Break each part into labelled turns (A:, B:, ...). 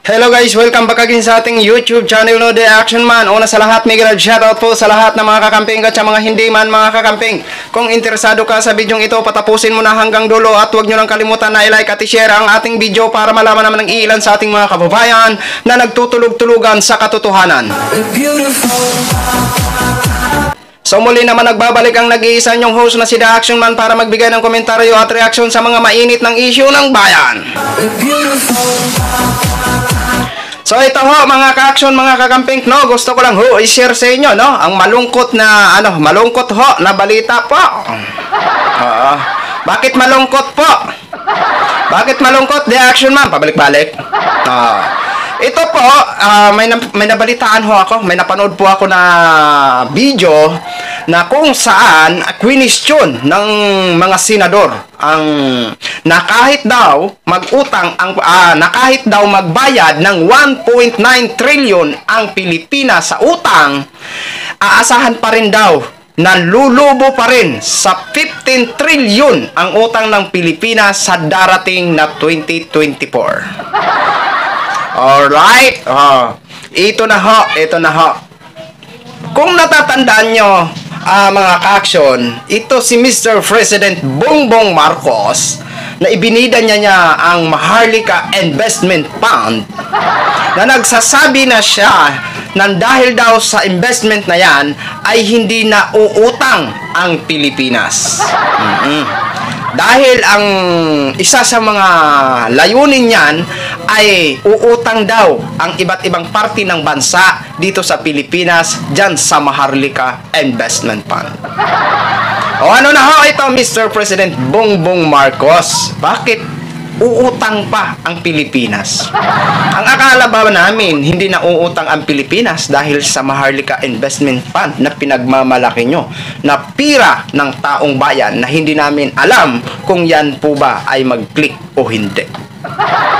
A: Hello guys, welcome back again sa ating YouTube channel no, The Action Man. Una sa lahat, mega shoutout po sa lahat ng mga kakamping at sa mga hindi man mga kakamping. Kung interesado ka sa bidyong ito, patapusin mo na hanggang dulo at huwag nyo lang kalimutan na i-like at i-share ang ating video para malaman naman ng ilan sa ating mga kababayan na nagtutulog-tulugan sa katotohanan. So muli naman nagbabalik ang nag-iisa nyong host na si The Action Man para magbigay ng komentaryo at reaksyon sa mga mainit ng issue ng bayan. So ito ho mga ka-action, mga kakamping, no, gusto ko lang ho i-share sa inyo, no, ang malungkot na malungkot ho na balita po. Bakit malungkot po? Bakit malungkot? The Action Man, pabalik-balik. Ito po, may nabalitaan ho ako, may napanood po ako na video na kung saan question ng mga senador ang na kahit daw mag-utang na kahit daw magbayad ng 1.9 trillion ang Pilipinas sa utang, aasahan pa rin daw na lulubo pa rin sa 15 trillion ang utang ng Pilipinas sa darating na 2024. Alright? Ito na ho. Kung natatandaan nyo, mga ka-action, ito si Mr. President Bongbong Marcos na ibinida niya ang Maharlika Investment Fund na nagsasabi na siya na dahil daw sa investment na yan ay hindi na uutang ang Pilipinas. Dahil ang isa sa mga layunin niyan ay uutang daw ang iba't ibang parte ng bansa dito sa Pilipinas dyan sa Maharlika Investment Fund. O ano na ho ito, Mr. President Bongbong Marcos? Bakit uutang pa ang Pilipinas? Ang akala ba namin hindi na uutang ang Pilipinas dahil sa Maharlika Investment Fund na pinagmamalaki nyo na pira ng taong bayan na hindi namin alam kung yan po ba ay mag-click o hindi?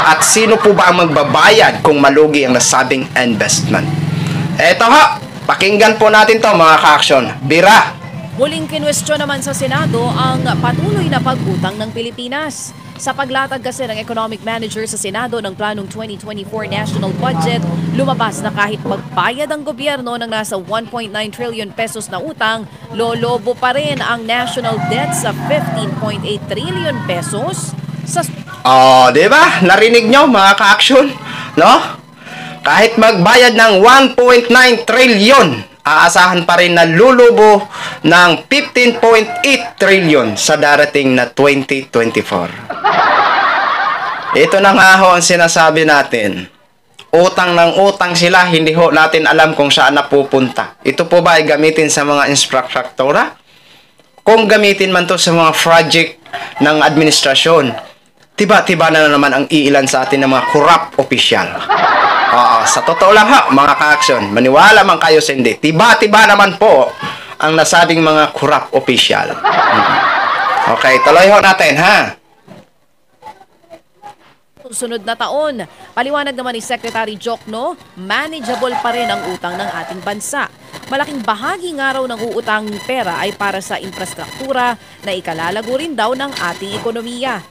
A: At sino po ba ang magbabayad kung malugi ang nasabing investment? Eto ho, pakinggan po natin to mga ka-action. Bira!
B: Muling kinwestiyon naman sa Senado ang patuloy na pag-utang ng Pilipinas. Sa paglatag kasi ng Economic Manager sa Senado ng planong 2024 National Budget, lumabas na kahit magbayad ang gobyerno ng nasa 1.9 trillion pesos na utang, lolobo pa rin ang national debt sa 15.8 trillion pesos.
A: Diba? Narinig nyo mga ka-action? No? Kahit magbayad ng 1.9 trillion, aasahan pa rin na lulubo ng 15.8 trillion sa darating na 2024. Ito na nga ho ang sinasabi natin. Utang ng utang sila, hindi ho natin alam kung saan napupunta. Ito po ba ay gamitin sa mga infrastruktura? Kung gamitin man to sa mga project ng administrasyon, tiba-tiba na naman ang iilan sa atin ng mga corrupt official. Sa totoo lang ha, mga ka-action, maniwala man kayo sa hindi, tiba-tiba naman po ang nasabing mga corrupt official. Okay, tuloy ho natin ha.
B: Sunod na taon, paliwanag naman ni Secretary Jokno, manageable pa rin ang utang ng ating bansa. Malaking bahagi nga raw ng uutang pera ay para sa infrastruktura na ikalalago rin daw ng ating ekonomiya.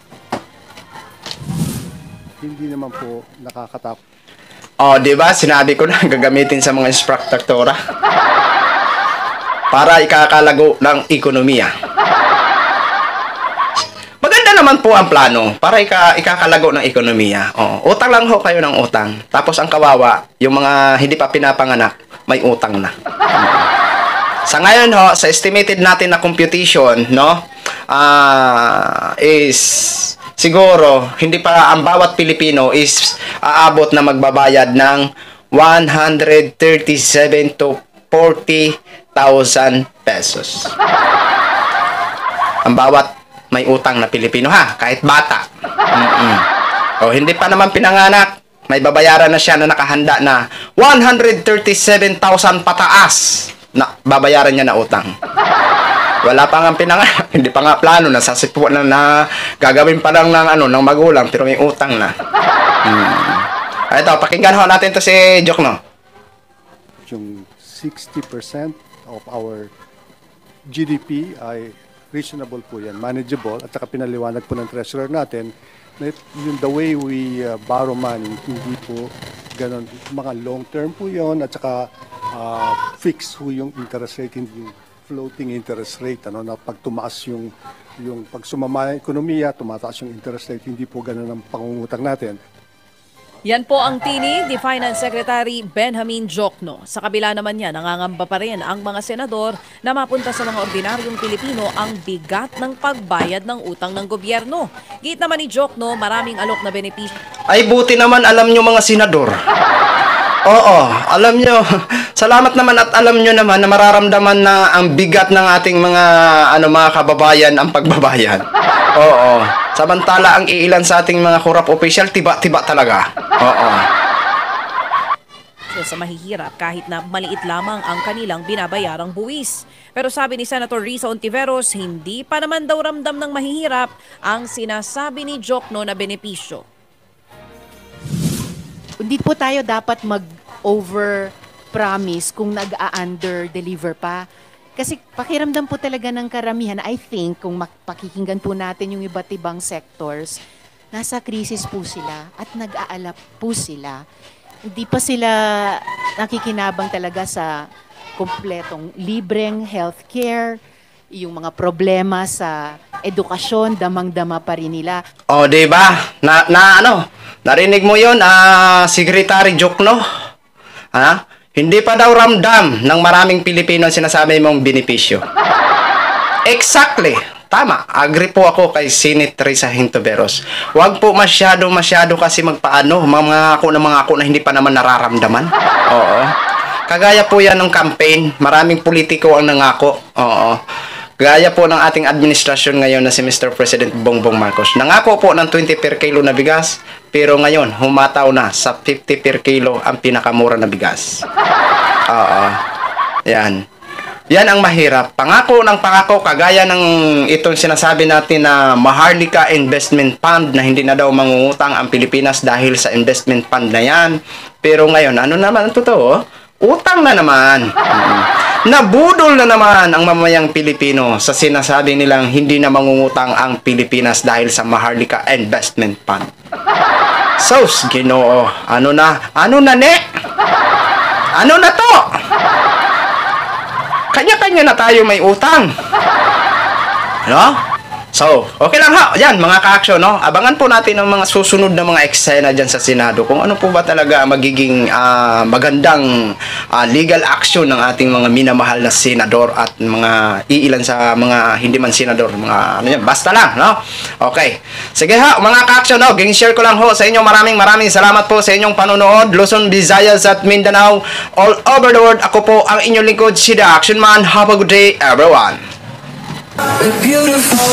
C: Hindi naman po nakakatakot.
A: Diba? Sinabi ko na gagamitin sa mga infrastruktura para ikakalago ng ekonomiya. Maganda naman po ang plano para ikakalago ng ekonomiya. Utang lang ho kayo ng utang. Tapos ang kawawa, yung mga hindi pa pinapanganak, may utang na. Sa ngayon ho, sa estimated natin na computation, no, is siguro hindi pa ang bawat Pilipino is aabot na magbabayad ng 137 to 40,000 pesos. Ang bawat may utang na Pilipino ha, kahit bata. Hindi pa naman pinanganak, may babayaran na siya na nakahanda na 137,000 pataas na babayaran niya na utang. Wala pa nga pinanganak, hindi pa nga plano, nasasipuan na gagawin pa lang ng magulang pero may utang na. Ito, pakinggan ho natin to si Jokno.
C: Yung 60% of our GDP ay reasonable po yan, manageable, at saka pinaliwanag po ng treasurer natin Yung the way we borrow money, hindi po ganun. Mga long term po yon at saka fixed po yung interest rate, hindi yung floating interest rate. Na pag tumaas yung pag sumama yung ekonomiya, tumataas yung interest rate, hindi po ganun ang pangungutang natin.
B: Yan po ang tinig ni Finance Secretary Benjamin Diokno. Sa kabila naman niya, nangangamba pa rin ang mga senador na mapunta sa mga ordinaryong Pilipino ang bigat ng pagbayad ng utang ng gobyerno. Git naman ni Diokno, maraming alok na benepisyo.
A: Ay buti naman alam nyo mga senador. Oo, alam nyo. Salamat naman at alam nyo naman na mararamdaman na ang bigat ng ating mga kababayan ang pagbabayad. Oo. Samantala ang iilan sa ating mga corrupt official tiba-tiba talaga. Oo.
B: Sa mahihirap kahit na maliit lamang ang kanilang binabayarang buwis. Pero sabi ni Senator Risa Ontiveros, hindi pa naman daw ramdam ng mahihirap ang sinasabi ni Diokno na benepisyo.
D: Hindi po tayo dapat mag-over-promise kung nag-a-under-deliver pa. Kasi pakiramdam po talaga ng karamihan, I think, kung pakikinggan po natin yung iba't ibang sectors, nasa krisis po sila at nag-aalap po sila. Hindi pa sila nakikinabang talaga sa kumpletong libreng healthcare, yung mga problema sa edukasyon, damang-dama pa rin nila.
A: O, diba? Narinig mo yun, Secretary Diokno? Ha? Hindi pa daw ramdam ng maraming Pilipino ang sinasabi mong benepisyo. Exactly. Tama. Agree po ako kay Senator Risa Ontiveros. Huwag po masyado kasi magpaano, mga ako na hindi pa naman nararamdaman. Oo. Kagaya po yan ng campaign. Maraming politiko ang nangako. Oo. Gaya po ng ating administrasyon ngayon na si Mr. President Bongbong Marcos. Nangako po ng 20 per kilo na bigas, pero ngayon humataw na sa 50 per kilo ang pinakamura na bigas. Oo. Yan. Yan ang mahirap. Pangako ng pangako, kagaya ng itong sinasabi natin na Maharlika Investment Fund na hindi na daw mangungutang ang Pilipinas dahil sa investment fund na yan. Pero ngayon, ano naman ang totoo? Utang na naman. Nabudol na naman ang mamayang Pilipino sa sinasabi nilang hindi na mangungutang ang Pilipinas dahil sa Maharlika Investment Fund. Sos, Ginoo. Ano na ne? Ano na to? Kanya-kanya na tayo may utang. No? So, okay lang ha. Yan, mga ka-action, no? Abangan po natin ang mga susunod na mga eksena dyan sa Senado. Kung ano po ba talaga magiging magandang legal action ng ating mga minamahal na senador at mga iilan sa mga hindi man senador. Mga ano yan, basta lang, no? Okay. Sige ha, mga ka-action, no? Share ko lang ho sa inyo. Maraming salamat po sa inyong panonood. Luzon, Visayas at Mindanao. All over the world, ako po ang inyong lingkod, si The Action Man. Have a good day, everyone.
E: We're beautiful.